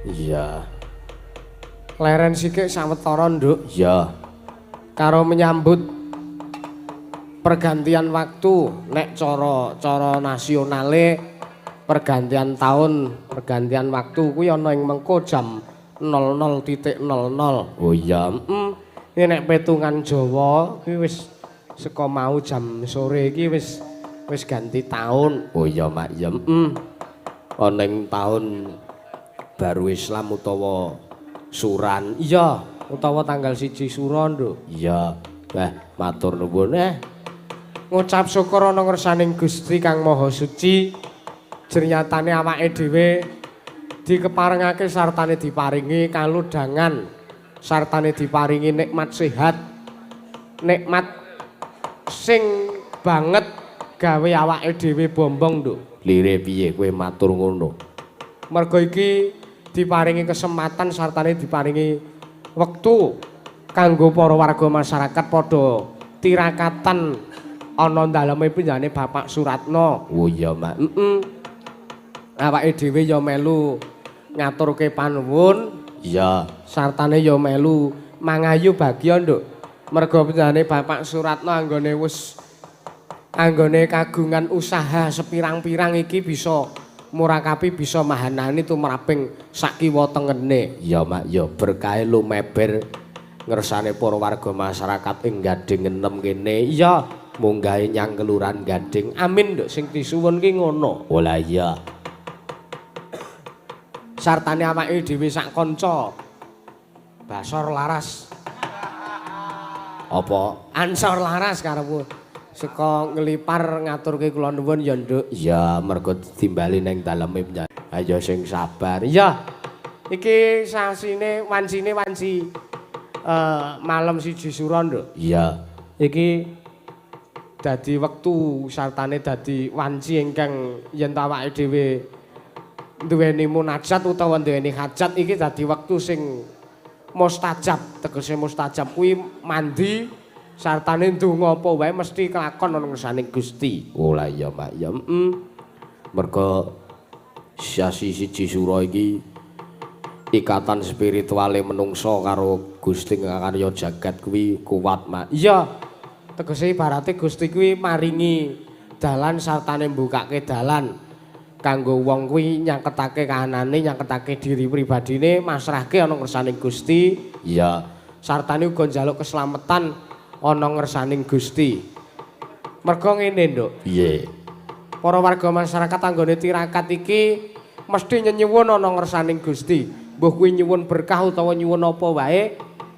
Iya. Leren sikik sawetara, Nduk. Iya. Karo menyambut pergantian waktu nek cara nasionale pergantian tahun, pergantian waktu kuwi ana ing mengko jam 00.00. Oh iya. Ini nek petungan Jawa kuwi wis saka mau jam sore iki wis ganti tahun. Oh iya, Mak. Iya. Ana ing tahun baru Islam utawa Suran. Iya, utawa tanggal 1 Sura, Nduk. Iya. Matur nuwun Ngucap syukur ana ngersaning Gusti Kang Maha Suci. Jernyatane awake dhewe dikeparengake sartane diparingi kaludhangan, sartane diparingi nikmat sehat. Nikmat sing banget gawe awake dhewe bombong, Nduk. Lire piye kowe matur ngono? Mergo iki diparingi kesempatan sartane diparingi wektu kanggo para warga masyarakat padha tirakatan ana daleme pinjane Bapak Suratno. Oh iya, Mak. Awake dhewe ya melu ngaturke panuwun, Iya. sartane ya melu mangayu bagya, Nduk. Mergo pinjane Bapak Suratno anggone kagungan usaha sepirang-pirang iki bisa murakapi bisa mahanani tumraping sak kiwa tengene. Iya, Mak. Ya berkahe lumeber ngersane para warga masyarakat ing Gading 6 kene. Iya, Munggahe nyang kelurahan Gading. amin, Nduk, sing disuwun ki ngono. Oh lah iya. Sartane awake dhewe sak kanca Basor Laras. Apa? Ansor Laras karepku. Seka nglipar ngaturke kula nuwun ya, Nduk. Ya mergo ditimbali ning daleme penjara. Ayo sing sabar. Iya. Iki sasine wanci malam 1 Sura, Nduk. Iya. Iki dadi wektu sartane dadi wanci ingkang yen awake dhewe duweni munajat utawa duweni hajat iki dadi wektu sing mustajab. Tegese mustajab kuwi mandi sartane ndonga apa wae mesti kelakon ana ngersaning Gusti. Oh lah iya, Mak. Ya mergo sasi 1 Sura iki ikatan spirituale menungso karo Gusti ngakarya jagat kuwi kuat, Mak. Iya. Tegese ibarate Gusti kuwi maringi dalan sartane mbukake dalan kanggo wong kuwi nyangketake kahanane, nyangketake diri pribadine, masrahke ana ngersaning Gusti. Iya. Sartane uga njaluk keslametan ana ngersaning Gusti. Mergo ngene, Nduk. Piye? Para warga masyarakat anggone tirakat iki mesti nyenyuwun ana ngersaning Gusti. Mbuh kuwi nyuwun berkah utawa nyuwun apa wae,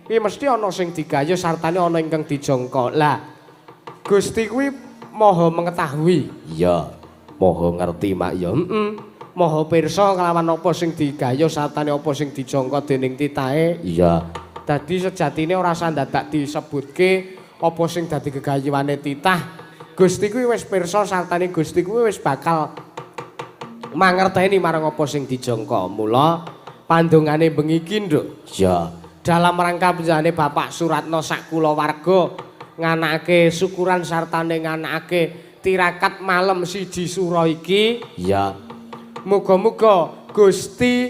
kuwi mesti ana sing digayuh sartane ana ingkang dijangka. Lah, Gusti kuwi maha mengetahui. Iya. Maha ngerti, Mak. Ya. Maha pirsa kelawan apa sing digayuh sartane apa sing dijangka dening titahe. Iya. Dadi sejatine ora usah dadak disebutke apa sing dadi gegayuhane titah. Gusti kuwi wis pirsa sartane Gusti kuwi wis bakal mangerteni marang apa sing dijangka. Mula pandongane bengi iki, Nduk. Iya. Dalam rangka penjane Bapak Suratno sak kulawarga nganakake syukuran sartane nganakake tirakat malam 1 Sura iki. Iya. Muga-muga Gusti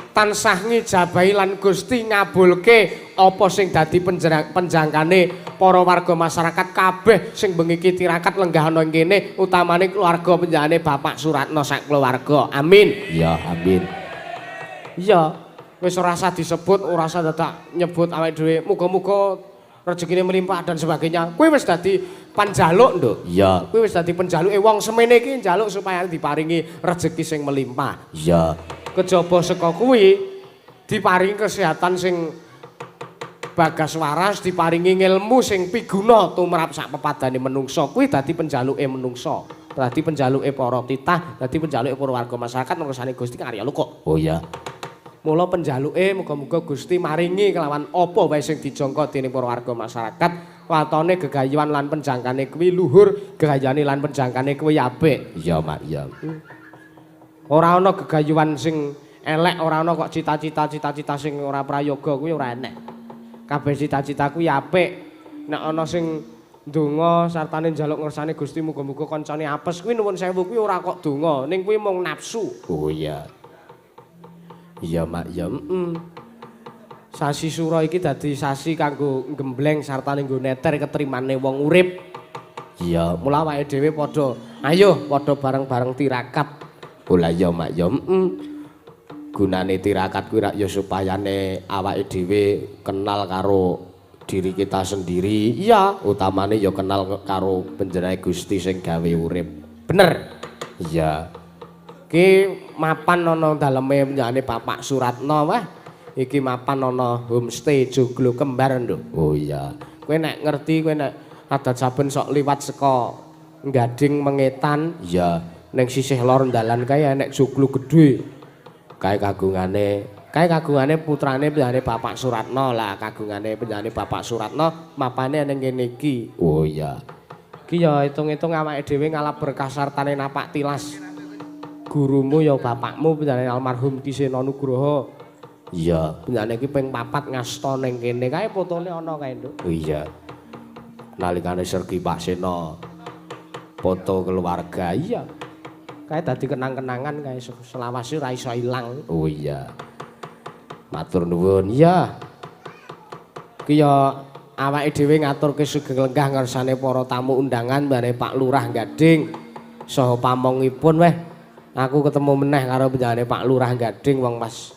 tansah ngijabahi lan Gusti ngabulke apa sing dadi penjangkane para warga masyarakat kabeh sing bengi iki tirakat lenggah ana ing kene utamane keluarga penjane Bapak Suratno sak keluarga. Amin. Iya, amin. Iya, wis ora usah disebut, ora usah dadak nyebut awake dhewe. Muga-muga rezekine melimpah dan sebagainya. Kuwi wis dadi panjaluk, Nduk. Iya. Kuwi wis dadi penjaluk wong semene iki njaluk supaya diparingi rezeki sing melimpah. Iya. Kejaba saka kuwi diparingi kesehatan sing bagas waras, diparingi ilmu sing piguna tumrap sak pepadane menungso. Kuwi dadi penjaluke menungso. Dadi penjaluke para titah, dadi penjaluke para warga masyarakat ngersane Gusti karya lu kok. Oh iya. Mula penjaluke muga-muga Gusti maringi kelawan apa wae sing dijangka dening para warga masyarakat, watone gegayuhan lan penjangkane kuwi luhur, gegayane lan penjangkane kuwi apik. Iya, Mak. Iya. Ora ana gegayuhan sing elek, ora ana kok cita-cita sing ora prayoga kuwi ora enek. Kabeh cita-cita kuwi apik. Nek ana sing ndonga sartane njaluk ngersane Gusti muga-muga kancane apes kuwi nuwun sewu kuwi ora kok donga, ning kuwi mung nafsu. Oh iya. Iya, Mak, ya. Sasi Sura iki dadi sasi kanggo gembleng sartane nggo neter ketrimane wong urip. Iya, Mula awake dhewe padha padha bareng-bareng tirakat. Lah ya, Mak, ya. Gunane tirakat kuwi rak ya supayane awake dhewe kenal karo diri kita sendiri. Iya, Utamane ya kenal karo panjenengane Gusti sing gawe urip. bener. Iya. Ki mapan ana daleme penjane Bapak Suratno wah. Iki mapan ana homestay Joglo Kembar nduk. Oh iya. Kowe nek ngerti kowe nek adat saben sok liwat saka Gading Mengetan Iya. ning sisih lor dalan kae enek Joglo gedhe. Kae kagungane Putrane penjane Bapak Suratno lah kagungane penjane Bapak Suratno mapane ning kene iki. Oh iya. Ki ya hitung-hitung awake dhewe ngalap berkah sartane napak tilas. Gurumu ya bapakmu penjane almarhum Ki Sena Nugroho. Iya. Penjane iki ping 4 ngasta ning kene kae fotone ana kae nduk. Oh iya. Nalikane Sergi Pak Sena foto keluarga. Iya. Kae dadi kenang-kenangan kae selawase ora iso ilang. Oh iya. Matur nuwun. Iya. Ki ya awake dhewe ngaturke sugeng lenggah ngarsane para tamu undangan mbare Pak Lurah Gading saha pamongipun weh. Aku ketemu meneh karo penjane Pak Lurah Gading wong pas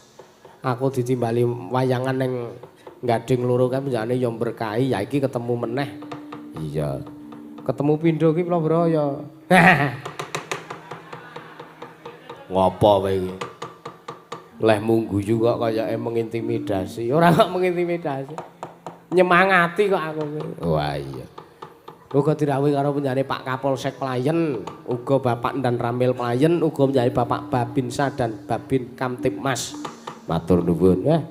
aku ditimbali wayangan ning Gading loro kan penjane ya berkahi ya iki ketemu meneh. Iya. Ketemu pindho ki Bro ya. Ngopo kowe iki? Leh munggu juga kayake mengintimidasi. Ora kok mengintimidasi. Nyemangati kok aku. Wah iya. Uga dirawuhi karo penjane Pak Kapolsek Playen, uga Bapak Dan Ramil Playen, uga penjane Bapak Babinsa dan Babin Kamtipmas. Matur nuwun. Ya.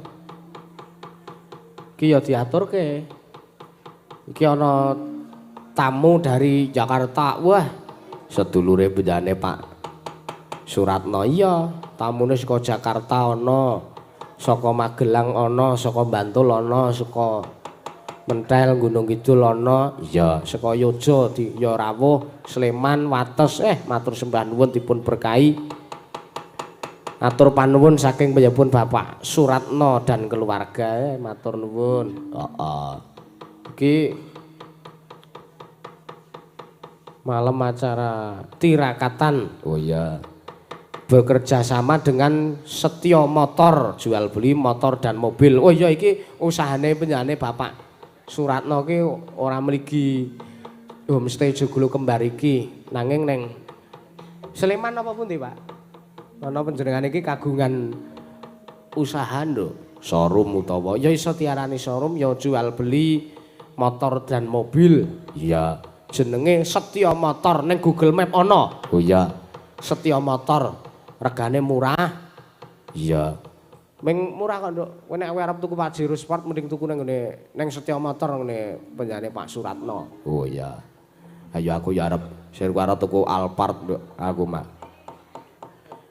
Iki ya diaturke. Iki ana tamu dari Jakarta. Wah, Sedulure penjane Pak Suratno iya, tamune saka Jakarta ana, saka Magelang ana, saka Bantul ana, saka Mentel Gunung Kidul ana, iya. saka Yojo ya rawuh, Sleman, Wates. Matur sembah nuwun dipun berkahi. Atur panuwun saking penyebun Bapak Suratno dan keluarga. Matur nuwun. Heeh. Iki malam acara tirakatan. Oh iya. Bekerja sama dengan Setyo Motor, jual beli motor dan mobil. Oh iya iki usahane penjane Bapak Suratno ki ora mligi homestay Joglo Kembar iki, nanging neng Sleman apa pundi, Pak? Ana panjenengan iki kagungan usaha nduk, Showroom utawa ya iso diarani showroom, ya jual beli motor dan mobil. iya. Jenenge Setyo Motor, ning Google Map ana. Oh iya. Setyo Motor. Regane murah. Iya. Ming murah kok, Nduk. Kowe nek arep tuku Pajero Sport mending tuku nang ngene ning Setyo Motor ngene penjane Pak Suratno. Oh iya. Ayo aku ya arep arep tuku Alphard Nduk. Aku mah.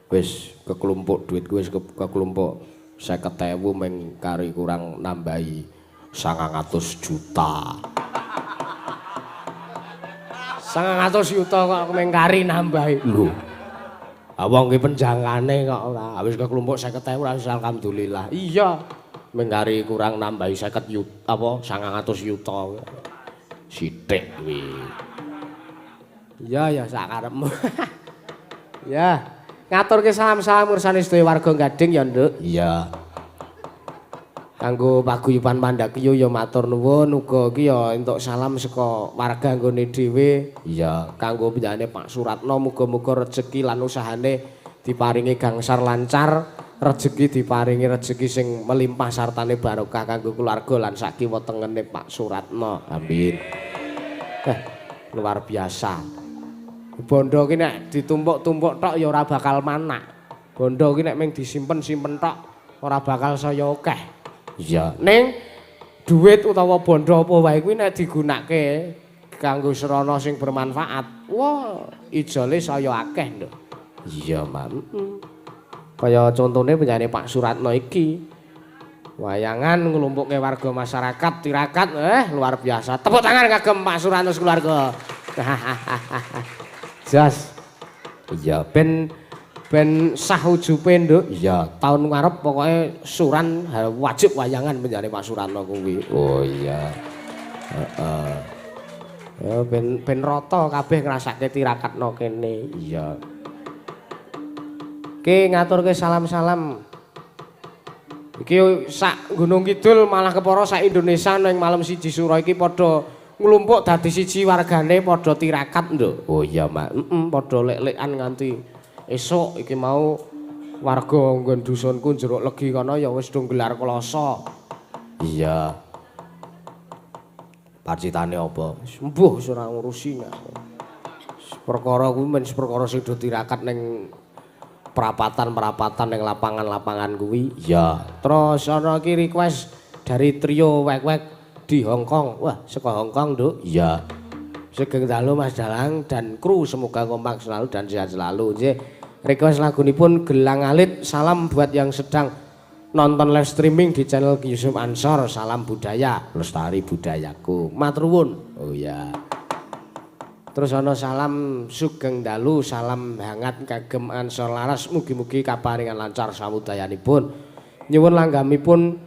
Wis kekelumpuk duitku wis kekelumpuk 50.000 meng kari kurang nambahi 900 juta. 900 juta kok ming kari nambahi. Lho. Wong ki penjangane kok ora. Wis kekelumpuk 50.000 wis alhamdulillah. Iya. Ming kari kurang nambahi 50 juta apa 900 juta. Sithik kuwi. Iya ya sak karepmu. Ya. Ngaturke salam-salam ursane sedaya warga Gading ya, Nduk. Iya. Kanggo paguyuban Mandakya ya matur nuwun, uga iki ya entuk salam saka warga nggone dhewe. Iya. Kanggo penjane Pak Suratno muga-muga rejeki lan usahane diparingi gangsar lancar, rejeki diparingi rejeki sing melimpah sartane barokah kanggo keluarga lan sak kiwa tengene Pak Suratno. Amin. Luar biasa. Bondo ki nek ditumpuk-tumpuk tok ya ora bakal manak. Bondo ki nek mung disimpen-simpen tok ora bakal saya akeh. Iya. Ning duit utawa bondo apa wae kuwi nek digunakake kanggo srana sing bermanfaat. Wah, ijole saya akeh, Nduk. Iya, Mam. Kaya contone penjane Pak Suratno iki. Wayangan nglumpukke warga masyarakat tirakat luar biasa. Tepuk tangan kagem Pak Suratno keluarga. Jas. Iya. Ben ben sah ujupe nduk. Iya. Tahun ngarep pokoknya Suran wajib wayangan menjadi Pak Surano kuwi. Oh iya. Heeh. Ya ben rata kabeh ngrasake tirakatno kene. Iya. Ki ngaturke salam-salam. Iki sak Gunung Kidul malah kepara sak Indonesia ning malam siji sura iki padha nglumpuk dadi siji wargane padha tirakat nduk. Oh iya, Mak. Padha lek-lekan nganti esuk iki mau warga nggon dusunku jeruk legi kono ya wis do gelar kloso. Iya. Pacitane apa? Sembuh wis ora ngurusi. Perkara kuwi men perkara sing do tirakat ning perapatan-perapatan ning lapangan-lapangan kuwi. Iya. Terus ana iki request dari trio Wek-Wek di Hong Kong. Wah, saka Hong Kong, Nduk. Iya. Sugeng dalu Mas Dalang dan kru semoga kompak selalu dan sehat selalu. Nggih. Request lagunipun Gelang Alit. Salam buat yang sedang nonton live streaming di channel Yusuf Ansor. Salam budaya, lestari budayaku. Matur nuwun. Oh ya. Terus ana salam sugeng dalu, salam hangat kagem Ansor Laras. Mugi-mugi kaparingan lancar samudayanipun. Nyuwun langgamipun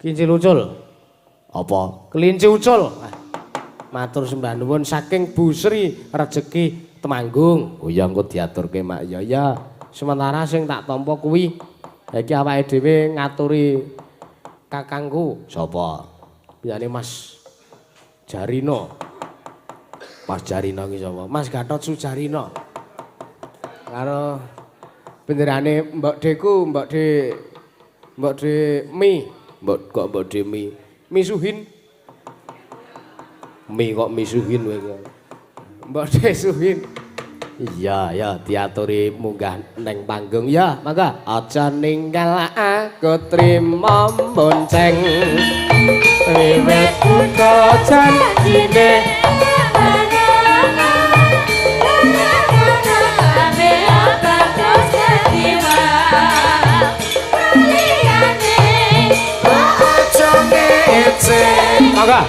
kincil ucul. Apa? Kelinci ucul. Matur sembah nuwun saking Bu Sri Rejeki Temanggung. Oh iya engko diaturke, Mak. Ya ya, sementara sing tak tampa kuwi iki awake dhewe ngaturi kakangku. Sapa? Yane Mas Jarino. Mas Jarino ki sapa? Mas Gatot Sujarino. Karo benderane Mbok Deku, Mbok De Mi, Mbok Demi. Misuhin. Mi kok misuhin kowe. Mbok De Suhin. Iya, ya diaturi munggah neng panggung ya, mangga. Aja ninggal aku trimo bonceng. Wiwit buka janjine. Mangga.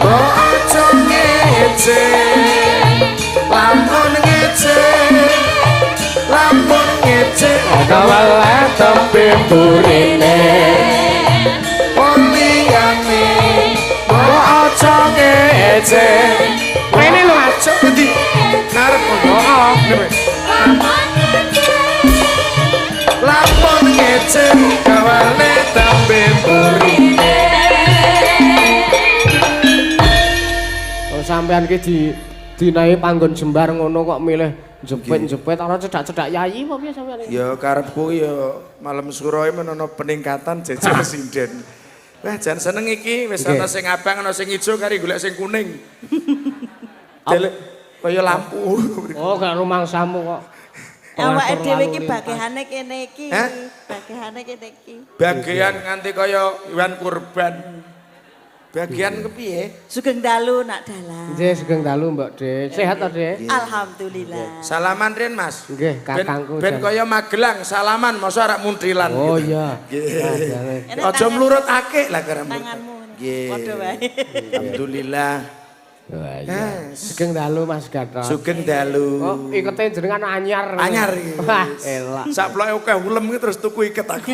Ojo ngece, lamun ngece, lamun ngece. Kawala tempe burine. Poliyane, ojo ngece. Rene lho. Ojo di ngarep lamun ngece, kawale tempe burine. Sampean ki dinae panggon jembar ngono kok milih jepit-jepit ora cedak-cedak yayi apa piye sampean iki? Ya karepku ya malam suro iki menono peningkatan jajan sinden. Wah jan seneng iki wis ana sing abang ana sing ijo kari golek sing kuning. Delek kaya lampu. Oh gak rumangsamu kok. Awake dhewe iki bagihane kene iki. Hah? Bagihane kene iki. Bagian nganti kaya hewan kurban. Bagian kepiye? Sugeng dalu nak dalang. Nggih sugeng dalu Mbak De. Sehat to, De? Alhamdulillah. Salaman Rin Mas. Nggih, kakangku. Ben kaya Magelang salaman masa rak muntrilan. Oh iya. Ini Aja mlurut akeh lah karep. tanganmu. Nggih. Padha wae. Alhamdulillah. Wah iya. Sugeng dalu Mas Gatot. Sugeng dalu. Oh, ikete jenengan anyar. Anyar iki. Wah, elah. Sak ploke akeh ulem iki terus tuku iket aku.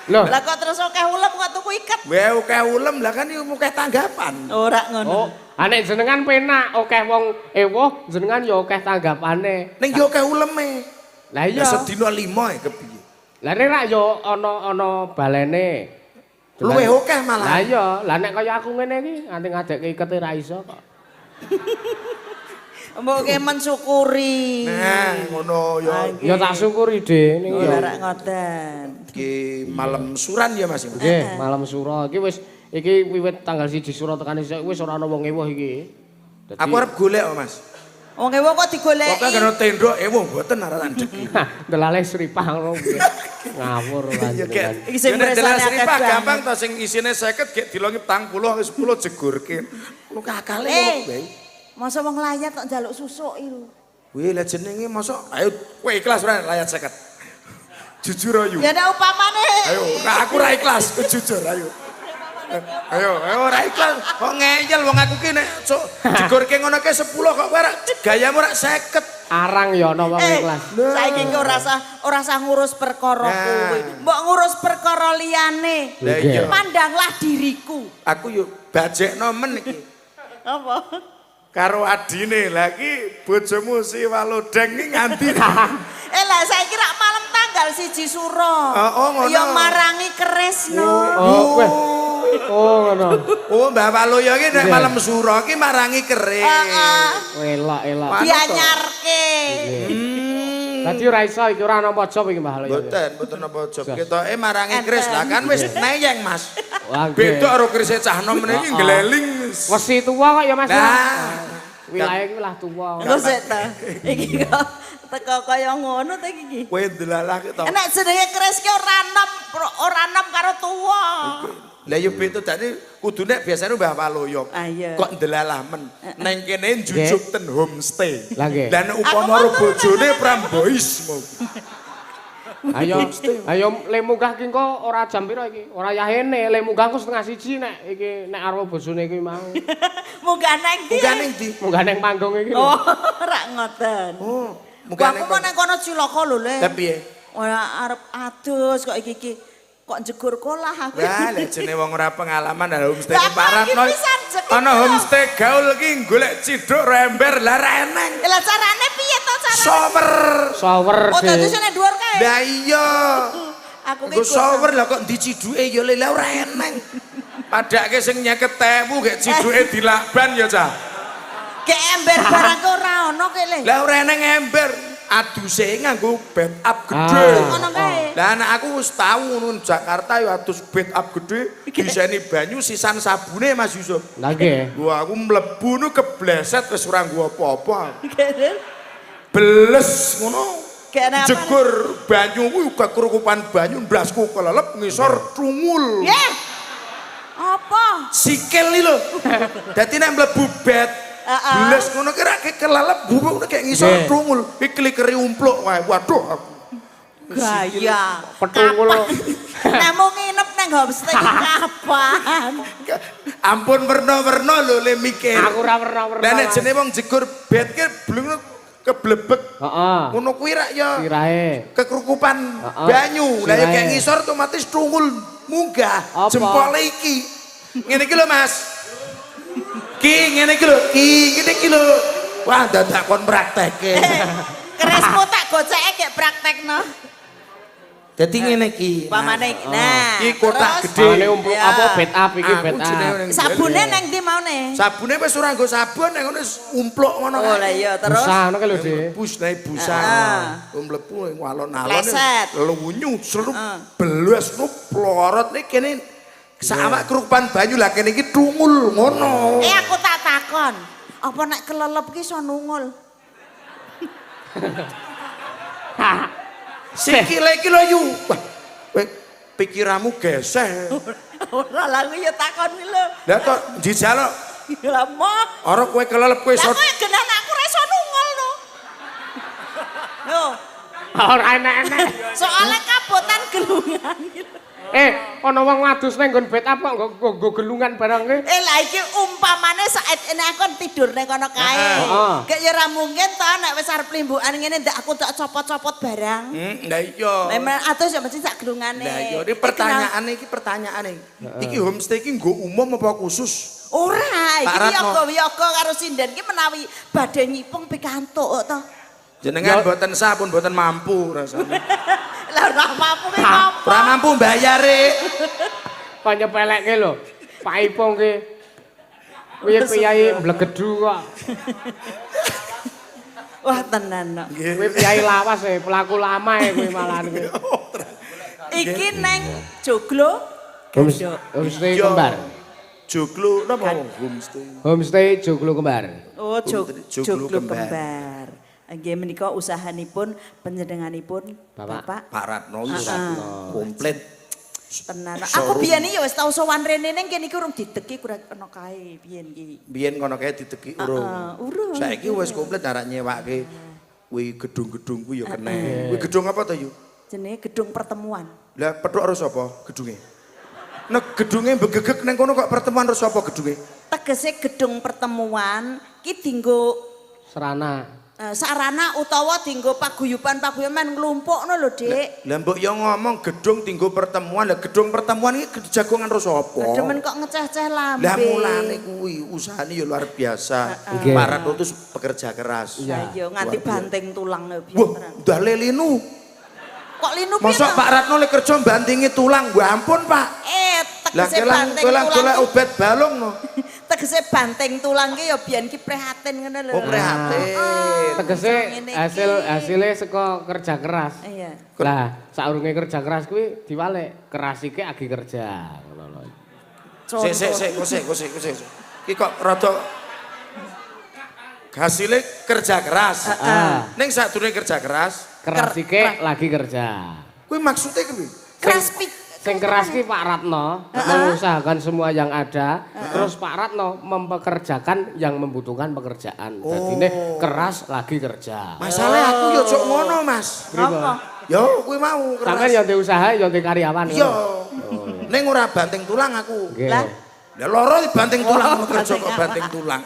Loh, Lah kok terus akeh ulem kok tuku iket? Wae akeh ulem lah kan iki akeh tanggapan. Ora ngono. oh, anek jenengan penak akeh wong ewoh, jenengan ya akeh tanggapane. Ning yo akeh uleme. Lah iya. Ya sedina 5 ya kepiye. Lah nek rak ya ana balene. Luwih akeh Lah malah. iya, lah nek kaya aku ngene iki nganti ngadekke ikete ra iso kok. Mbok ke mensyukuri. Nah, ngono yo. Ya tak syukuri, De. Ning Ora ya. rak ngoten. Iki malam suran ya Mas. Nggih, malam sura iki wis iki wiwit tanggal 1 sura tekan isuk wis ora ana wong ewoh iki. Dadi Aku arep golek kok Mas. Wong ewo kok digoleki. Pokoke kena tendok ewo mboten arek andek. delale sripah ngono kuwi. Ngawur Ya panjenengan. Iki sing nek presane akeh seripah banget. gampang to sing isine 50 gek dilongi 40 wis 10 jegurke. Lu kakale kok bae. Masa wong layat kok njaluk susuk iku. Wih, lah jenenge mosok ayo kowe ikhlas ora layat 50. Jujur ayo. Ya nek upamane. Ayo, nah aku ora ikhlas, jujur ayo. Ayo, ora ikhlas. Kok ngeyel wong aku ki nek cuk digorke ngono ke 10 kok ora gayamu ora 50. Arang ya ana wong ikhlas. Saiki ki ora usah ngurus perkara kuwi. Mbok ngurus perkara liyane. Lah iya. Pandanglah diriku. Aku yo bajekno men iki. Apa? Karo adine lagi bojomu si Walodeng iki nganti. Lah saiki rak malam tanggal 1 Suro. Oh, ngono. Ya marangi Kresna. Oh, weh. Oh, ngono. Oh, Mbah Waloyo iki nek malam suro iki marangi keris. Elak. Dianyarke. Dadi ora iso iki ora ana pojok iki Mbah Loyo. Mboten apa job. Ketoke marangi keris lah kan wis neyeng, Mas. Wah, Beda karo kerise cah nom meniki ngeleling. Wesi tuwa kok ya Mas. Nah, Wilayah iki lah tuwa. Engko sik ta. Iki kok teko kaya ngono ta iki. kowe ndelalah ki to. Nek jenenge Kris ki ora nom karo tuwa. Lah yo beda dadi kudune biasane Mbah Waloyo. Ah, iya. Kok ndelalah men. Neng kene njujuk ten homestay. Lah nggih. Lah nek upama karo bojone Prambois mau. Ayo le munggah ki engko ora jam pira iki? Ora yahene, le munggah ku 1:30 nek iki nek karo bojone kuwi mau. Munggah nang ndi? Munggah ning ndi? Munggah ning panggung iki. Oh, ora ngoten. Oh, munggah ning. Aku kok nang kono cilaka lho, Le. Lah piye? Ora arep adus kok iki kok jegur kolah aku. Lah lek jenenge wong ora pengalaman ada homestay Lah, Paratno. iki pisan jek Ana iki. homestay gaul ki golek ciduk rember lah ra eneng. Lah carane piye to carane? Shower. Shower Oh, dadi deh. sene dhuwur kae. Lah iya. Aku ki Nggo shower lah kok diciduke ya le lah ora eneng. Padake sing nyeket tewu gek ciduke dilakban ya cah. Gek ember barang ki ora ono ki, Le. Lah ora eneng ember. Aduse nganggo bed up gede. Ngono kae. Lah anak aku wis tau ngono Jakarta ya adus bed up gede diseni banyu sisan sabune Mas Yusuf. Lah nggih. Gua aku mlebu nu kebleset wis ora nggo apa-apa. Gek Beles ngono. ana apa? Jegur banyu kuwi kekurukupan banyu ndasku kelelep ngisor trungul. Nggih. Apa? Sikil iki lho. Dadi nek mlebu bed beles ngono ki rak kelelep bubuk kayak ngisor trungul. Iki klikeri umpluk wae. Waduh aku. Gaya. Petungul. Nek mau nginep nang homestay kapan? Ampun werna-werna lho le mikir. Aku ora werna-werna. Lah nek jenenge wong jegur bed ki blung keblebek. Heeh. Ngono kuwi rak ya Sirahe. kekrukupan banyu. Lah ya kayak ngisor otomatis trungul munggah Apa? jempol iki. Ngene iki lho Mas. Ki ngene iki lho, ngene iki lho. Wah dadak kon praktekke. Keresmu tak goceke gek praktekno. Dadi ngene iki. Pamane iki. Nah. Iki kotak terus- gede. Ini umpuk Ya. apa bed up iki Aku bed jenenge up. ning Sabune nang ndi maune? Sabune wis ora nggo sabun nek ngono wis umpluk ngono. Oh lah iya terus. Busa ngono ki lho, Dik. Bus naik busa. Mlebu ning alon-alon. Pleset. Lunyu selup belas nu plorot nek kene sawak kerupan banyu lah kene iki tungul ngono. Aku tak takon. Apa nek kelelep ki iso nungul? Sikile iki lho yu. Wah, kowe pikiranmu geseh. Ora lah aku ya takon ki lho. Lah kok dijaluk Lah moh. ora kowe kelelep kowe Lah iso. kok genan aku ra iso nungul no. Yo, Ora enak-enak. soalnya kabotan gelungan gitu. Ana wong wadus nang nggon bed up kok nggo gelungan barang ki. Lah iki umpamane saat ini aku tidur nang kono kae. Heeh. Gak ya ora mungkin to nek wis arep limbukan ngene ndak aku tak copot-copot barang. Lah iya. Memang atus ya mesti sak gelungane. Lah iya ini pertanyaane. Iki homestay iki nggo umum apa khusus? Ora, Pak iki Ratno. yoga karo sinden ki menawi badhe nyipung pikantuk to. Jenengan mboten sah pun mboten mampu rasane. Lah ora mampu ki ngopo? Ora mampu mbayare. Kok nyepelekke lho. Pak Ipong ki. Piye-piye mblegedu kok. Wah tenan no. Kuwi piyai lawas pelaku lama kuwi malahan kuwi. Iki neng joglo. Homestay kembar. Joglo napa homestay? Homestay Joglo Kembar. Oh, Joglo joglo kembar. kembar. Nggih menika usahanipun panjenenganipun Pak Bapak Ratno komplit. tenan. Aku biyen iki ya wis tau sowan rene ning kene iki urung dideki kurang ana kae biyen iki. Biyen kono kae dideki urung. Urung. Saiki wis komplit arek nyewake kuwi gedung-gedung kuwi ya kene. Kuwi gedung apa to yu? Jenenge gedung pertemuan. Lah petuk harus apa gedunge? Nek gedunge begegek nang kono kok pertemuan harus apa gedunge? Tegese gedung pertemuan ki dinggo Serana. sarana utawa dienggo paguyuban-paguyuban nglumpukno lho, Dik. Lah mbok yo ngomong gedung tinggo pertemuan. Lah gedung pertemuan iki jagongan ro sapa? Demen kok ngeceh-ceh lambe. Lah mulane kuwi usahane yo luar biasa. Pak Ratno itu pekerja keras. Lah iya nganti banting tulang lho Wah, biyen. udah lelinu. Kok linu piye? Mosok Pak Ratno lek kerja bantingi tulang, gua ampun, Pak. Lah Tegese kelang banting kelang tulang. golek obat balung no. Tegese banting tulang ki ya biyen ki prihatin ngono lho. Oh, prihatin. Tegese ngene iki. hasilnya saka kerja keras. Iya. Lah, saurunge kerja keras kuwi diwalek, keras iki agi kerja ngono lho. Sik. Iki kok rada hasilnya kerja keras. Ning sadurunge kerja keras, Keras iki lagi kerja. kuwi maksudnya kuwi. Keras Sing keras ki Pak Ratno mengusahakan semua yang ada, terus Pak Ratno mempekerjakan yang membutuhkan pekerjaan. Dadine keras lagi kerja. Masalah aku yo cok ngono, Mas. Apa? Yo kuwi mau Sampeyan keras. yo ndek usaha yo ndek karyawan. Yo. Ning ora banting tulang aku. Nggih. Lah. Lah loro banting tulang kerja kok banting tulang.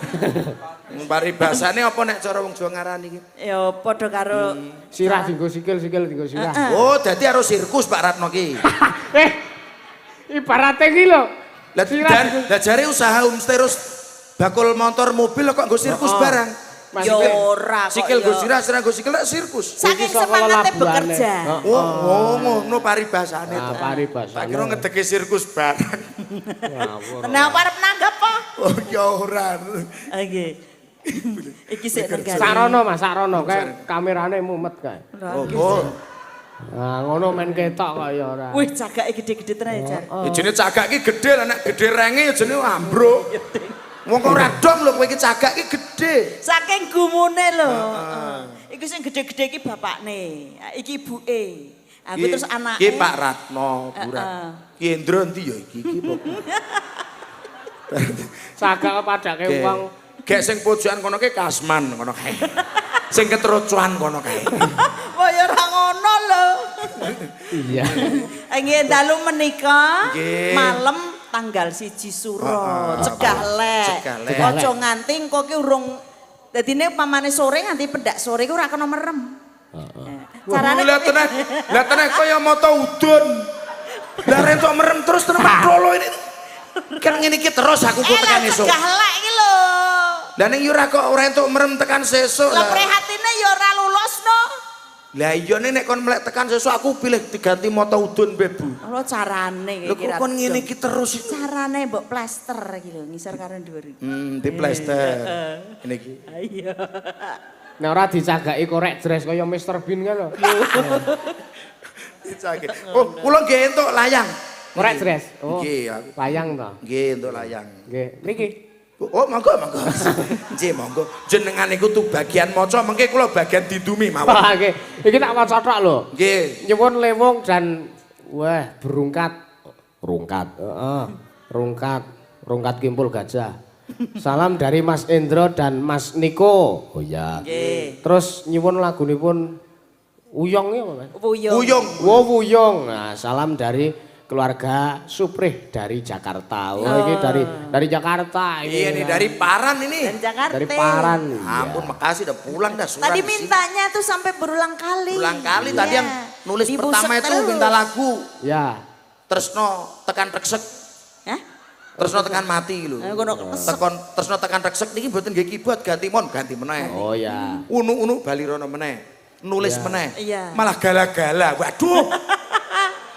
Paribasane apa nek cara wong Jawa ngarani iki? Ya padha karo Sirah dinggo sikil dinggo sirah. Oh, dadi harus sirkus Pak Ratno ki. Ibarate ki lho. Lah dan lah jare usaha homestay terus bakul motor mobil kok nggo sirkus barang. ya ora kok. Sikil ya. go sirah, sirah go sikil sirkus. Saking Iki saka semangatnya labuhane. bekerja. Oh, ngono paribasane to. Paribasane. Tak kira ngedeki sirkus barang. Tenang arep nanggap apa? Oh, ya ora. Nggih. Iki sik negara. Sarono Mas, sarono kae kamerane mumet kae. Oh. Nah, ngono men ketok kok ya ora. Wih, cagake gede-gede tenan ya, Jar. Ya jenenge cagak iki gedhe lah nek gedhe renge ya jenenge ambruk. Wong kok ora dong lho kowe iki cagak iki gedhe. Saking gumune lho. Iku sing gede-gede iki bapakne. Iki ibuke. Aku terus anake. Iki Pak Ratno, Bu Ratno. Ki Indra endi ya iki apa? Sagak padake wong. Gek sing pojokan kono ki Kasman kono kae. Sing keterucuan kono kae. Oh ya ora ngono lho. Iya. Nggih dalu menika Nggih. malam tanggal 1 Suro, cegah lek. Cegah lek. Aja nganti engko ki urung dadine pamane sore nganti pendak sore ki ora kena merem. Carane Lah tenan kaya mata udun. Lah rentok merem terus tenan dolo ini. Kan ngene iki terus aku kok tekan esuk. Cegah lek iki lho. Lah ning yo ora kok ora entuk merem tekan sesuk. Lah prihatine ya ora lulusno. Lah iya nek kon melek tekan sesuk aku pilih diganti mata udun bebu. Lho carane Lho kok kon ngene iki terus iki. Carane mbok plester iki lho ngisor karo dhuwur iki. Di plester. Ini iki. Iya. Nek ora dicagaki korek jres kaya Mr Bean kan lho. Dicake. Oh, kula nggih entuk layang. Korek jres. Oh. Nggih, aku. Layang to. Nggih entuk layang. Nggih. Niki. Oh, monggo. Nggih, monggo. Jenengan niku tuh bagian maca, mengke kula bagian didumi mawon. Wah, nggih. Iki tak waca tok lho. Nggih. Nyuwun lewung dan wah, berungkat. Rungkat kimpul gajah. Salam dari Mas Endro dan Mas Niko. Oh ya. Nggih. Terus nyuwun lagunipun Uyong ya, Mas. Uyung. Wow, Wuyong. Nah, salam dari keluarga Suprih dari Jakarta. Oh, ini dari Jakarta ini. Iya nih dari Paran ini. Dan Jakarta. Dari Paran. Ampun, makasih udah pulang dah surat. Tadi di sini. mintanya tuh sampai berulang kali. Berulang kali Iya. tadi yang nulis Di pertama busek itu terus. minta lagu. Ya. Tresno tekan reksek. Hah? Tresno tekan mati lho. Ngono kesek. Tresno tekan reksek niki mboten nggih keyboard ganti meneh. Oh ya. Unu balirono meneh. Nulis meneh. Iya. Malah gala-gala. Waduh.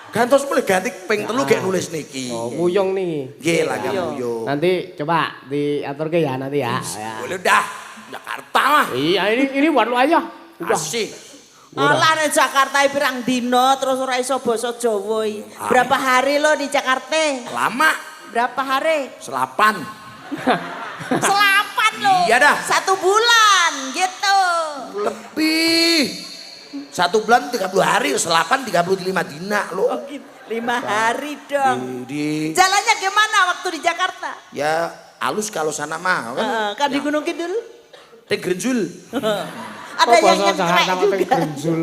Gantos mulai ganti ping telu gek nulis niki. Oh, Wuyong nih. Nggih lagi Iya. yo. Nanti coba diaturke ya nanti ya. Ya. Boleh dah. Jakarta mah. Iya, ini buat lu aja. Udah. Asik. Alah nek Jakarta pirang dino terus ora iso basa Jawa. Berapa hari lo di Jakarta? Lama. Berapa hari? Selapan. Selapan lo. Iya dah. 1 bulan gitu. Lebih. 1 bulan 30 hari, selapan 35 dina lo. Oh, gitu. 5 hari dong. Di Jalannya gimana waktu di Jakarta? ya halus kalau sana mah kan. Kan di Gunung Kidul? Teh Grenjul. Ada yang nyengkrek juga. Grenjul.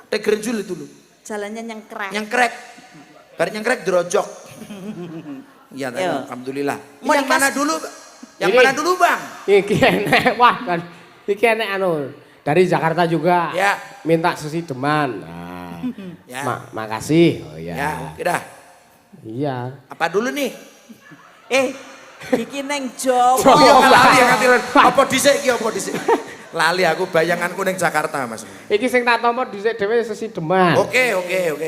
Teh Grenjul itu lo. Jalannya nyengkrek. Nyengkrek. Bareng nyengkrek dirojok. Iya, Yo. alhamdulillah. Mau Yang mana dikasih- dulu? Yang Ini. mana dulu, Bang? Iki enek wah kan. Iki enek anu. Dari Jakarta juga. Ya. Minta sesi deman. Nah, Ya. makasih. Oh Ya, iya. oke dah. Iya. Apa dulu nih? Iki neng Jawa. Oh iya lali ya katilan. Apa dhisik iki apa dhisik? Lali aku bayanganku ning Jakarta, Mas. Iki sing tak tampa dhisik dhewe sesi deman. Oke.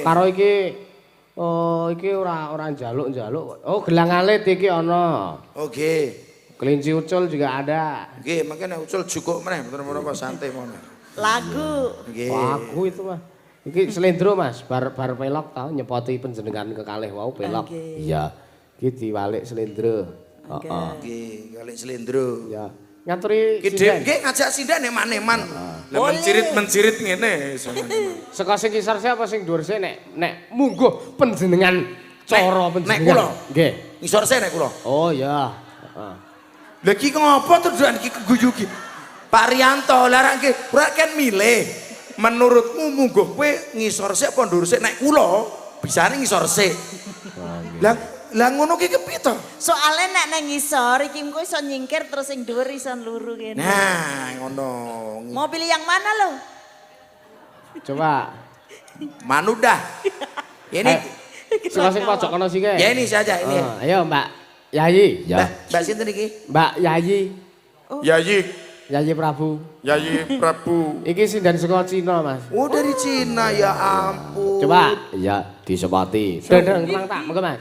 Karo iki ora njaluk-njaluk. Oh, gelang alit iki ana. Oke. Kelinci ucul juga ada. Nggih, mangkene ucul jukuk meneh, mboten menapa santai mono. Lagu. Nggih. Lagu itu mah. Iki slendro Mas, bar pelok tau nyepoti panjenengan kekalih wau pelok. Oke. Iya. Iki diwalik slendro. Heeh. Nggih, kali slendro. Ya. Ngaturi Ki sinden. nggih ngajak sindan eman-eman. Lah mencirit-mencirit ngene. Saka sing kisar apa sing dhuwur sih nek mungguh panjenengan cara panjenengan. nek kula? Nggih. Ngisor se nek kula. Oh iya. Heeh. Lah ki ngopo tujuan ki keguyu ki? Pak Rianto, larang ki ora kan milih. Menurutmu mungguh kowe ngisor sik apa ndur sik nek kula bisane ngisor sik. Lah ngono ki kepiye to? Soale nek nang ngisor iki engko iso nyingkir terus sing dhuwur iso luru kene. Nah, ngono. Mau pilih yang mana lo? Coba. Manudah. Ini Sing pojok kono sike. ya ini saja ini. Ayo Mbak Yayi. Mbak sinten iki? Mbak Yayi. Yayi, Yayi Prabu. Yayi Prabu. Iki sindan saka Cina, Mas. Oh dari Cina ya ampun. Coba. Iya, disepati. Dendeng tenang tak, monggo Mas.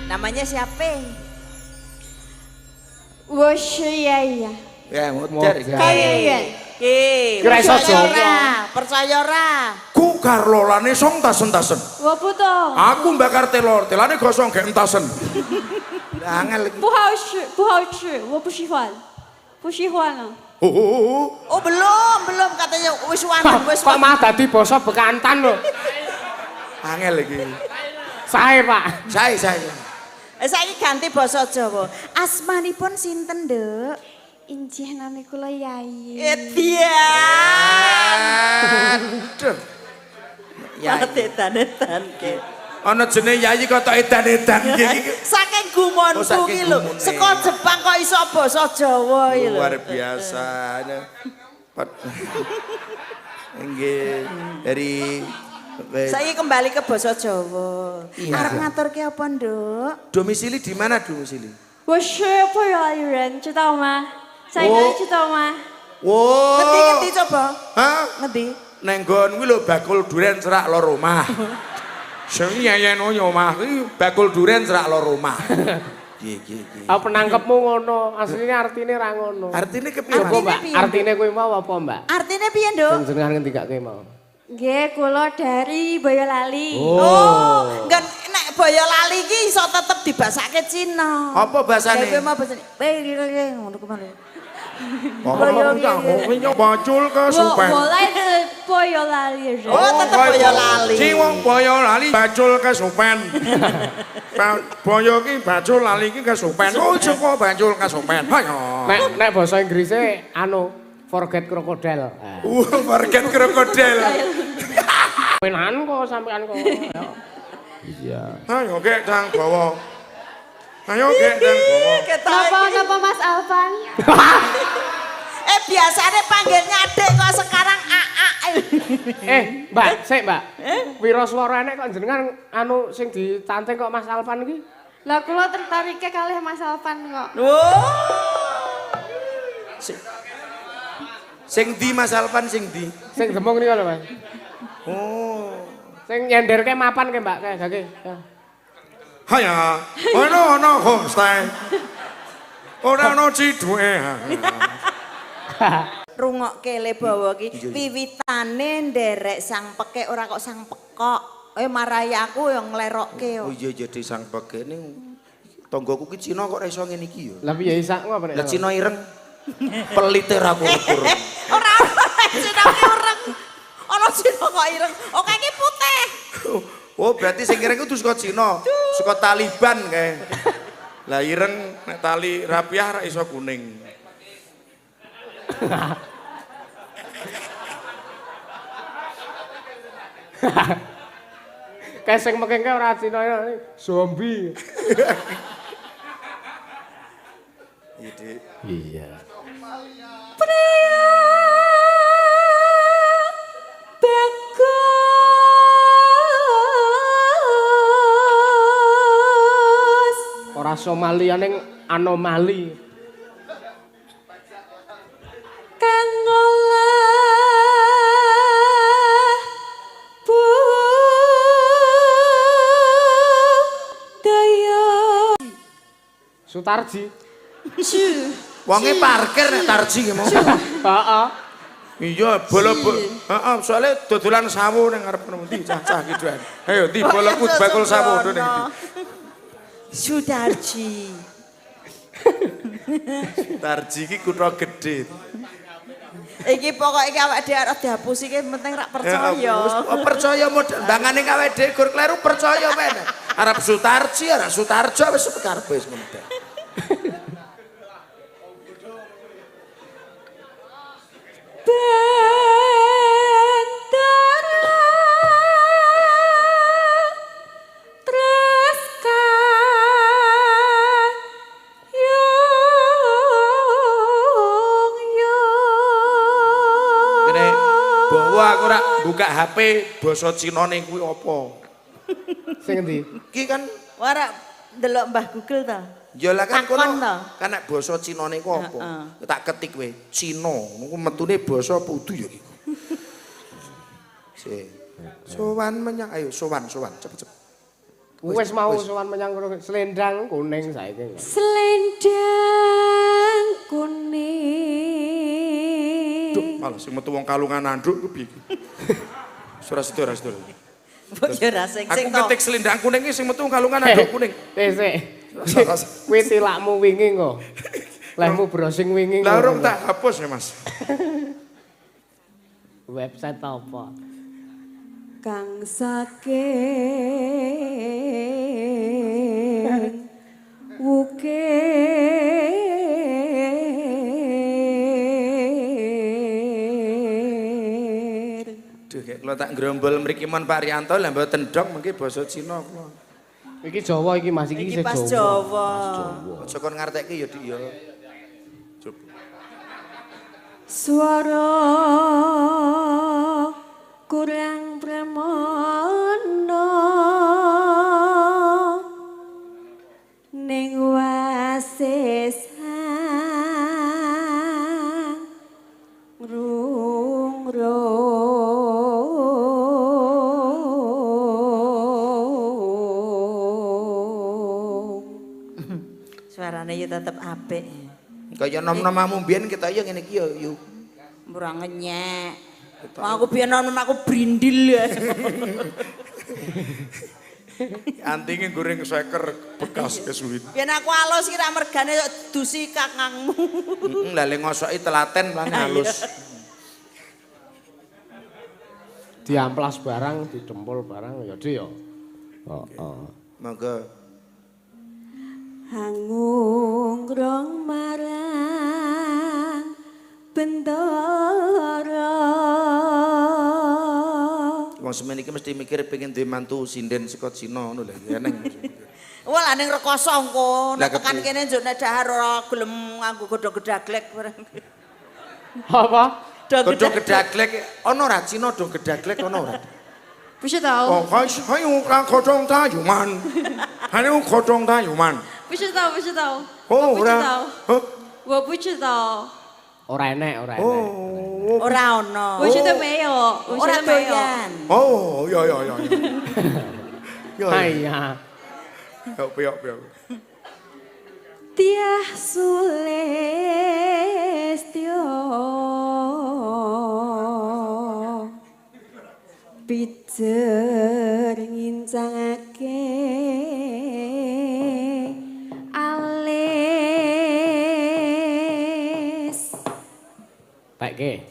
Namanya siapa? 我是爷爷， Ya muter. Muter. 高圆圆， Kira iso Percaya Jawa. ora? Percaya ora? Ku karlolane song tasen-tasen. 我不懂， Aku bakar telur, telane gosong gak entasen. Angel iki. 不好吃，不好吃，我不喜欢，不喜欢了。 Oh belum katanya wis wanen wis Kok mah dadi basa Bekantan lho. Angel iki. Sae, Pak. Saya. Saiki ganti basa Jawa. Asmanipun sinten, Nduk? Injih nami kula Yayi. Dia. Aduh. Ya edan-edan ki. Ana jeneng Yayi kok tok edan-edan iki. Saking gumonku Oh, saking ki lho. gumune. Saka Jepang kok iso basa Jawa iki lho. Luar biasa. Nggih, dari Saiki kembali ke basa Jawa. Iya. Arep ngaturke apa, Nduk? domisili di mana domisili? 我是不饶人，知道吗？小爷知道吗？ Wow. Ngendi coba? Hah? Ngendi? Neng nggon kuwi lho bakul duren cerak lor omah. Sing nyeyen omah kuwi bakul duren cerak lor omah. Nggih. Apa penangkepmu ngono? Asline artine ra ngono. Artine kepiye, Apa, Mas? Mbak? piye? Artine kuwi mau apa, Mbak? Artinya piye, Nduk? Jenengan ngendikake mau. Nggih, kula dari Boyolali. Oh, enggak nek Boyolali iki iso tetep dibasake Cina. Apa bahasane? Kowe mah basane. Ngono ku malah. Bacul ke 我来自Boyolali 人。 Oh, tetep Boyolali. Si wong Boyolali bacul kesupen. Boyo ki bacul lali ki kesupen. Oh, Joko bacul kesupen. Hayo. Nek basa Inggrise forget crocodile. Forget krokodil. Penan kok sampean kok. Iya. Ayo gek Dang bawa. Ayo gek Dang bawa. Napa Mas Alvan? Biasanya panggilnya adik kok sekarang AA. Mbak, sik, Mbak. Wira swara enek kok jenengan anu sing ditanteng kok Mas Alvan iki? Lah kula tertarik kalih Mas Alvan kok. Sing di Mas Alvan sing di. Sing demung niku lho, Mas. Oh. Sing nyenderke mapan ke, Mbak, kayak gake. Haya. Ono homestay. Ora ono cidhuke. Rungokke le bawa ki wiwitane nderek sang pekek ora kok sang pekok. Maraya aku yang nglerokke yo. Oh iya jadi sang pekek ning tanggoku ki Cina kok ora iso ngene iki yo. Lah piye isak ngopo nek? Lah Cina ireng. Pelite ra ukur. Ora Cina ki ureng. Ana Cina kok ireng. Oh kayaknya putih. Oh berarti sing ireng itu suka Cina, suka Taliban kayak. Lah ireng nek tali rapiah ra iso kuning. Kayak sing mekengke ora Cina zombie. Iya, Dik. Iya. Bagus. Ora Somalia ning anomali. Kang ngolah budaya. Sutarji. Wonge parkir nek Tarji ki mau. Heeh. Iya, bola heeh, soalnya dodolan sawu ning ngarep ndi cah-cah gitu. Ayo di bola bakul sawu ning ndi. Sudarji. Tarji ki kutha gedhe. Iki pokoke iki awake dhewe arep dihapus iki penting rak percaya. Percaya model bangane awake dhewe gur kleru percaya men. Arep Sutarji, arep Sutarjo wis karepe wis ngono. Bendera Treska Kene bawa aku rak buka HP basa Cinane kuwi apa? Sing endi? Ki kan Ora ndelok Mbah Google ta. ya lah kan Takon kono to. kan nek basa Cinane ku apa? Tak ketik kowe Cina, niku metune basa pudu ya iku. Si. Sowan menyang ayo sowan cepet-cepet. Wis mau sowan menyang selendang kuning saiki. Selendang kuning. Duh, malah sing metu wong kalungan anduk ku piye iki? Ora sedo. Mbok yo ra sing Aku to. ketik selendang kuning iki sing metu wong kalungan anduk kuning. Sik. Kuwi tilakmu wingi kok. Lehmu browsing wingi. Lah urung tak hapus ya, Mas. Website apa? Kang saking wukir. Duh, kayak kalau tak gerombol mriki mon Pak Rianto lah mboten ndok mengki basa Cina kula. Iki Jawa iki Mas iki Iki isih pas Jawa. Jawa. Aja kon ngartekke ya Dik ya. Coba. Suara kurang pramono ning wasesang Suarane yo tetep apik. Kaya nom-nomamu mbiyen kita ya ngene iki ya yuk. Ora ngenyek. Mau aku biyen nom aku brindil ya. Antinge goreng seker bekas kesuwin. Biyen aku alus ki ra mergane dusi kakangmu. Lah le ngosoki telaten lan halus. Diamplas barang, didempul barang ya Dik ya. Heeh. Monggo. Hangunggrong marang bendara. Wong semen iki mesti mikir pengen duwe mantu sinden saka Cina ngono lho eneng. Wah lah ning rekoso engko Lah, nek tekan kepiye? kene njuk nek dahar ora gelem nganggo godhong gedaglek. Apa? Godhong gedaglek ana ora Cina do gedaglek ana ora? 不知道， Oh, 还有godhong tayuman. Hayu godhong tayuman. 不知道，不知道， Oh, 我不知 ora. 道， Hah? 我不知道， Ora enek, ora enek. Oh. Ora ono. 我觉得没有，我觉 Ora 得没有。 doyan. Oh, ya. Ya. Iya. Ya. Tiah Sulestyo pijer ngincangake alis Tekke.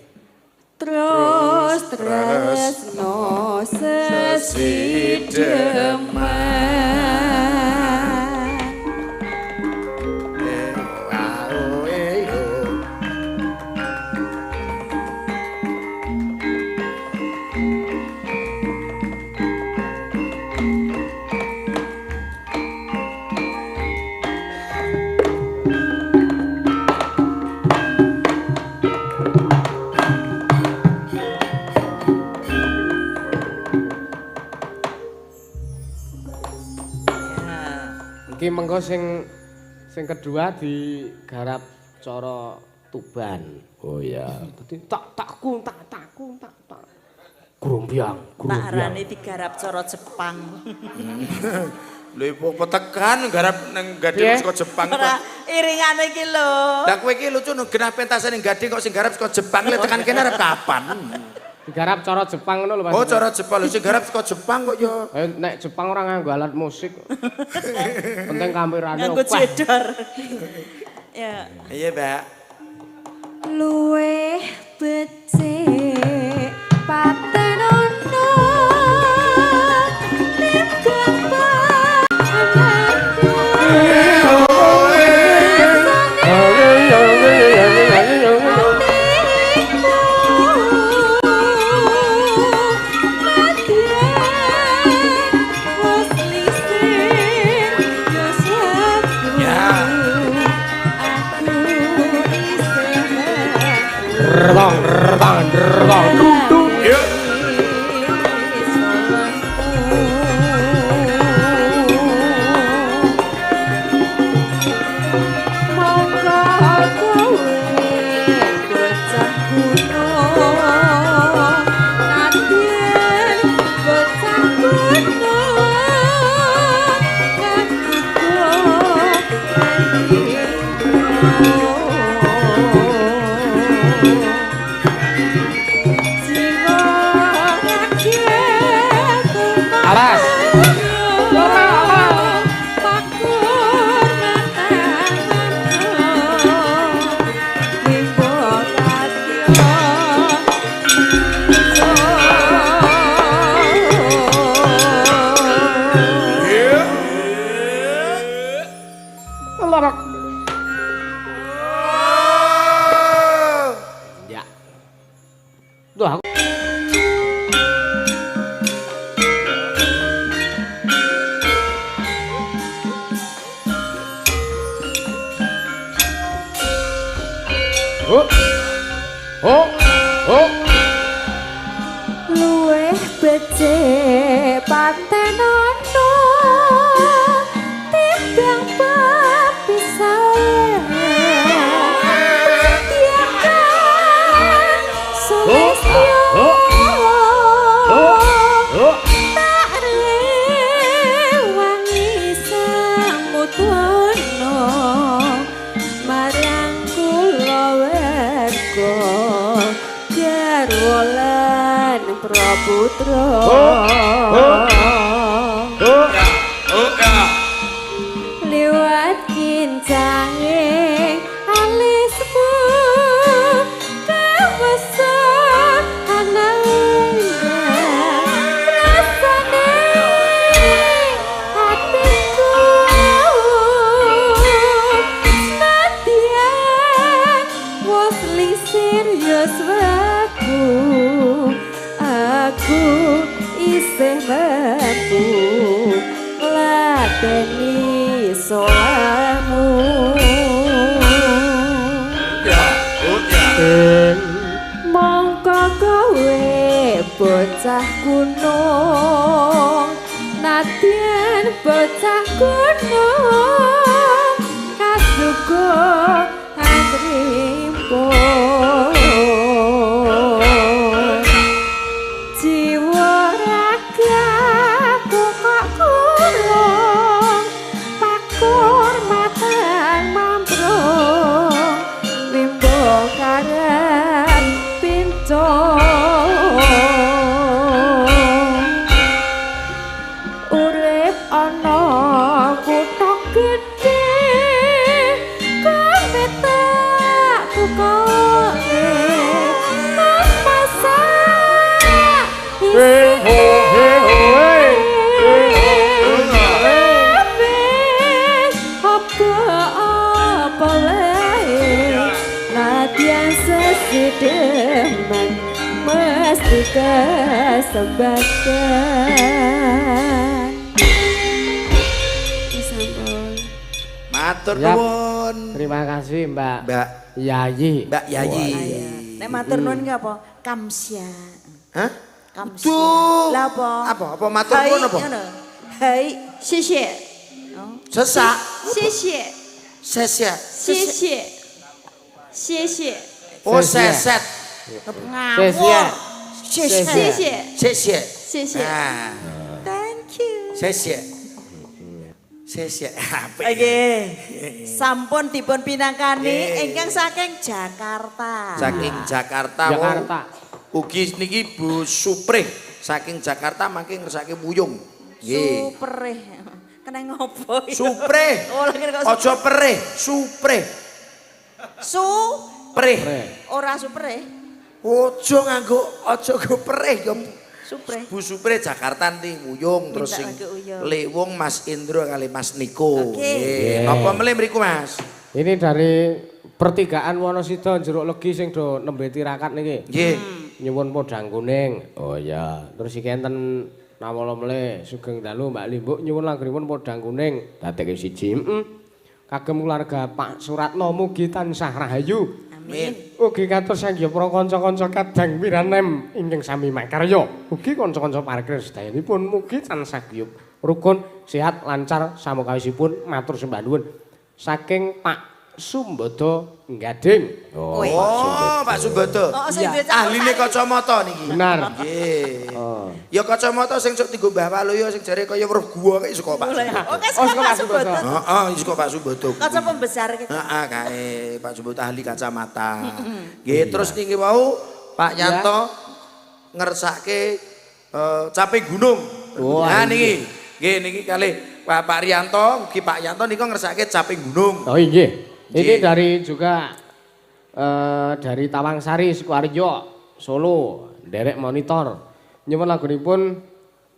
terus wis tresno sesideman. Iki mengko sing kedua digarap cara Tuban. Oh iya. Dadi takku. Grombyang. Tak arane digarap cara Jepang. Lho ipo tekan garap nang Gading saka Jepang. Ora iringane iki lho. Lah kowe iki lucu no genah pentasane Gading kok sing garap saka Jepang le tekan kene arep kapan? Digarap cara Jepang ngono lho Mas. Oh cara Jepang lho sing garap saka Jepang kok ya. Nek Jepang ora nganggo alat musik. Penting kamerane Nganggo opah. jedor. Ya. Iya, Mbak. Luweh becik patenono timbang luweh becik patenono timbang pepisahan tiakan sulistyo tak rewangi samudwana marang kula werga garwalan praputra liwat kincanging alismu kawesan ananda rasane hatiku senadyan wis lisir yuswaku aku isih mampu lateni solamu mongko kowe bocah gunung nadyan bocah gunung kasugo andrimpo jiwa raga kok kurung pakur matang mamprung wimbo karep pincung Lagi demen mesti kesempatan. Sampun. Matur Yap. nuwun. Terima kasih Mbak Mbak Yayi. Mbak Yayi. Nek matur nuwun ki apa? Kamsya. Hah? Kamsya. Duh. Lah apa? Apa matur nuwun apa? Hai. 谢谢， Sesak. 谢谢， Sesia. 谢谢，谢谢， Oh, Sesia. seset. Sesia.谢谢， Sesia. 谢谢。 Nah, Thank you. sesia. Sesia. Apik. Oke. Sampun dipun pinangkani ingkang saking Jakarta. Saking Jakarta. Jakarta. Ugi niki Bu Suprih saking Jakarta mangke ngersake wuyung. Nggih. Supereh. Kena ngopo? Suprih. Oh, lagi kok Aja perih, Suprih. Su Prih. ora supereh. Aja nggo perih ya. Supreh. Bu Suprih Jakarta nanti wuyung terus sing lagi uyung. lewung Mas Indro kali Mas Niko. Oke. Nggih. Napa melih mriku Mas? Ini dari pertigaan Wonosida Jeruk Legi sing do nembe tirakat niki. Nggih. Nyuwun podang kuning. Oh iya. Terus iki enten Nawala Mele Sugeng Dalu Mbak Limbuk nyuwun langgenipun podang kuning dadekke siji. Kagem keluarga Pak Suratno mugi tansah rahayu. Amin. Ugi kados sanggya para kanca-kanca kadang piranem ingkang sami makarya. Ugi kanca-kanca parkir sedayanipun mugi tansah guyub rukun, sehat, lancar samukawisipun matur sembah nuwun. Saking Pak Sumbada Gading. Oh, Pak Sumbada. Oh, sing duwe Ahline kacamata niki. Benar. Nggih. Oh. Ya kacamata sing sok dienggo Mbah Waluyo sing jare kaya weruh gua kae saka Pak. Oke, Oh, saka Pak Sumbada. Sumbada. Heeh, saka Pak Sumbada. Kaca pembesar kita. Heeh, kae Pak Sumbada ahli kacamata. Nggih, terus niki wau Pak Yanto ngersake caping gunung. Oh, Nah iya. niki. Nggih niki kalih Pak Riyanto, ugi Pak Yanto niku ngersake caping gunung. Oh iya. Ini Nggih. dari juga dari Tawangsari Sukoharjo Solo derek monitor nyuwun lagunipun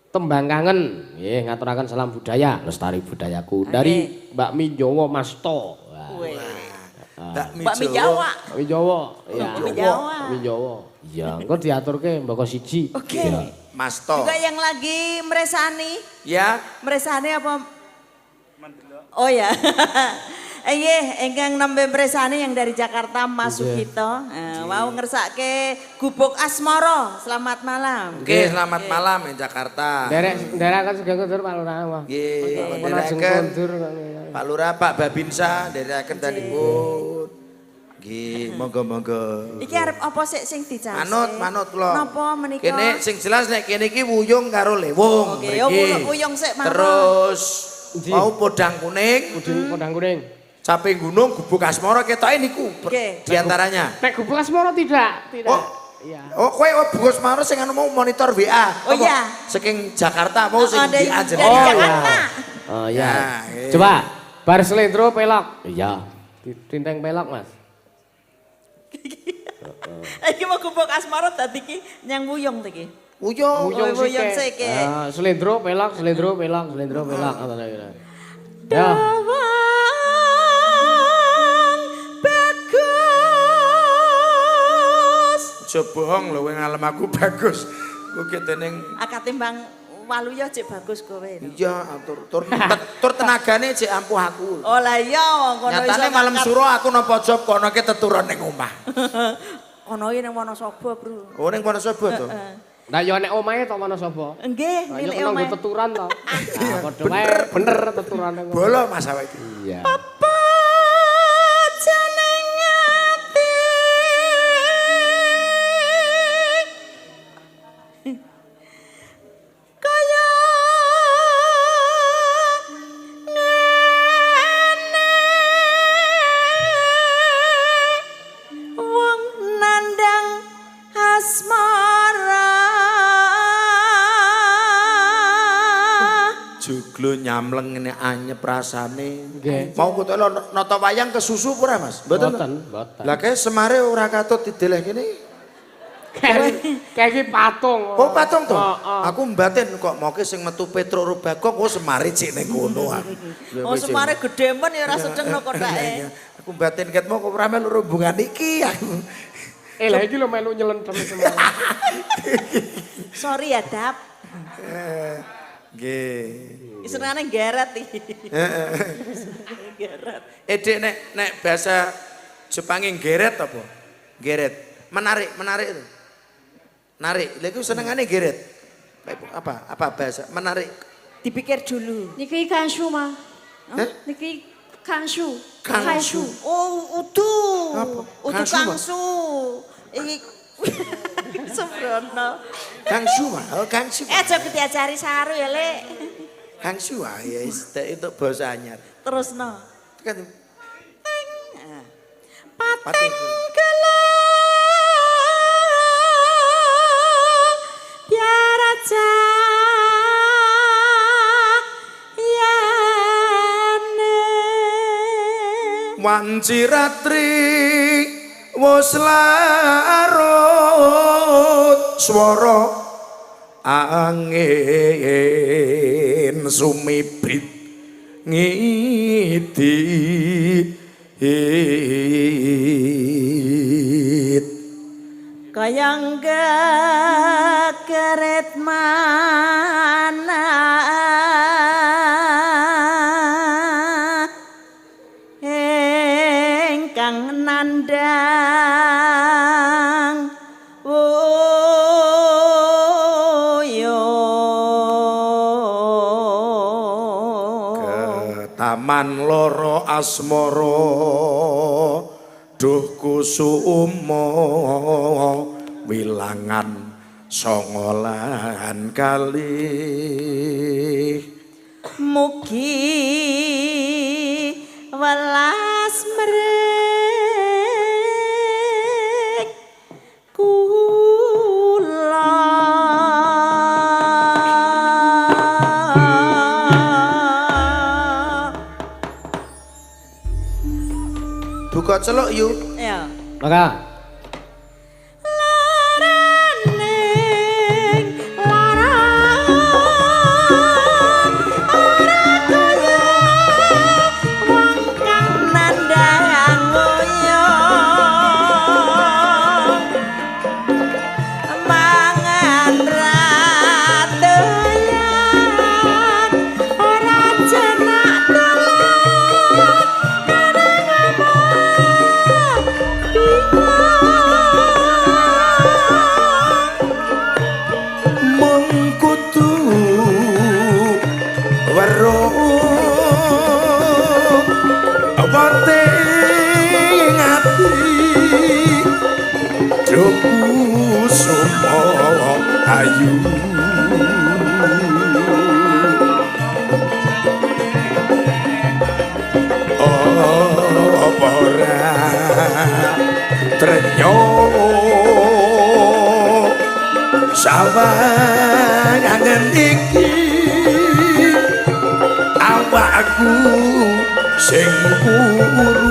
Tembang Kangen nggih ngaturaken salam budaya lestari budayaku dari Mbak Minjowo Masto. Wah, Weh. Mbak Mbak Jawa. Mbak Minjowo ya. Mbak Jawa. Mbak Minjowo. Iya, engko diaturke mboko siji. Oke. Iya. Masto. Juga yang lagi meresani. Ya, Meresani apa? Oh ya. Ingkang nembe meresani yang dari Jakarta Mas Sugito. Mau ngersake Gubuk Asmoro. Selamat malam. oke selamat malam di Jakarta. Nderakan Sugeng Kundur Pak Lurah. Nggih, Apa lajeng dereken kundur. Pak Lurah, Pak Babinsa dereken danipun. Nggih, monggo-monggo. Iki arep apa sik sing dicas? Manut kula. Napa menika? Kene sing jelas nek kene iki wuyung karo lewung. Oke, yo mriki. wuyung sik mawon. Terus Endi? mau podang kuning, Udin podang kuning. caping gunung, gubuk asmara ketoke niku Oke. di antaranya. Nek Gubuk Asmoro tidak. Oh. Iya. Oh, kowe Gubuk Asmara sing anu mau monitor WA. Oh, Apa? iya. Saking Jakarta mau sing dari- WA dari jenenge. Jakarta. Oh Ya, iya. iya. Coba bar selendro pelok. Iya. Tinteng pelok, Mas. Iki mau Gubuk Asmoro dadi iki nyang wuyung to iki. Wuyung. Wuyung sik. Selendro pelok, selendro pelok, selendro pelok. Ngoten kira. Ya. Bagus. Aja bohong lho kowe ngalem aku bagus. Kowe keteneng Katimbang Waluyo cek bagus kowe. iya tur tenagane cek ampuh aku. Oh lah iya kono Nyatane malam suro aku napa job kono ke teturon ning omah. Kono iki nang Wonosobo, Bro. Oh ning Wonosobo to. Lah yo nek omahe to mana sapa? Nggih, Ayo milik kena omahe. nggo teturan to. Ah, padha wae bener teturane. Bolo Mas awake iki. Iya. Apa jeneng ati? Kaya ngene wong nandang asmara. Joglo nyamleng ngene anyep rasane. Nggih. Mau kok nata wayang kesusu ora Mas? Mboten. Mboten, mboten. Lah kae semare ora katut dideleh kene. Kayak iki patung. Oh patung to? Heeh. Aku mbaten kok moke sing metu Petro Rubagong oh semare cek ning kono aku. Oh semare gedhe men ya ora sedeng kok ndake. Aku mbaten ket mau kok ora melu rombongan iki aku. Lah iki lho melu nyelentem semangat. Sorry ya, Dap. Nggih. Senengane geret iki. Geret. Dek nek bahasa Jepange geret apa? Geret. Menarik itu. Narik. Lha iku senengane geret. Apa? Apa bahasa? Menarik. Dipikir dulu. 你可以看书吗？你可以看书，看书。 Oh, udu. Apa? Udu Kangsu, Mas? kangsu. Iki sembrono. Kangsu mah. Oh, kangsu. Aja diajari saru ya, Lek. Kangsu ah ya itu bahasa anyar. Terusno. Kan Pateng gelo biara jayane wanci ratri wis larut swara angin sumibrit ngidit kayang gegeret mana engkang nandang taman loro asmara duh kusuma wilangan songolan kalih mugi welas mrek kula buka celuk yuk. ya Maka ayu apa ora trenyo sawangan iki awakku sing kuru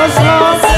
Oslo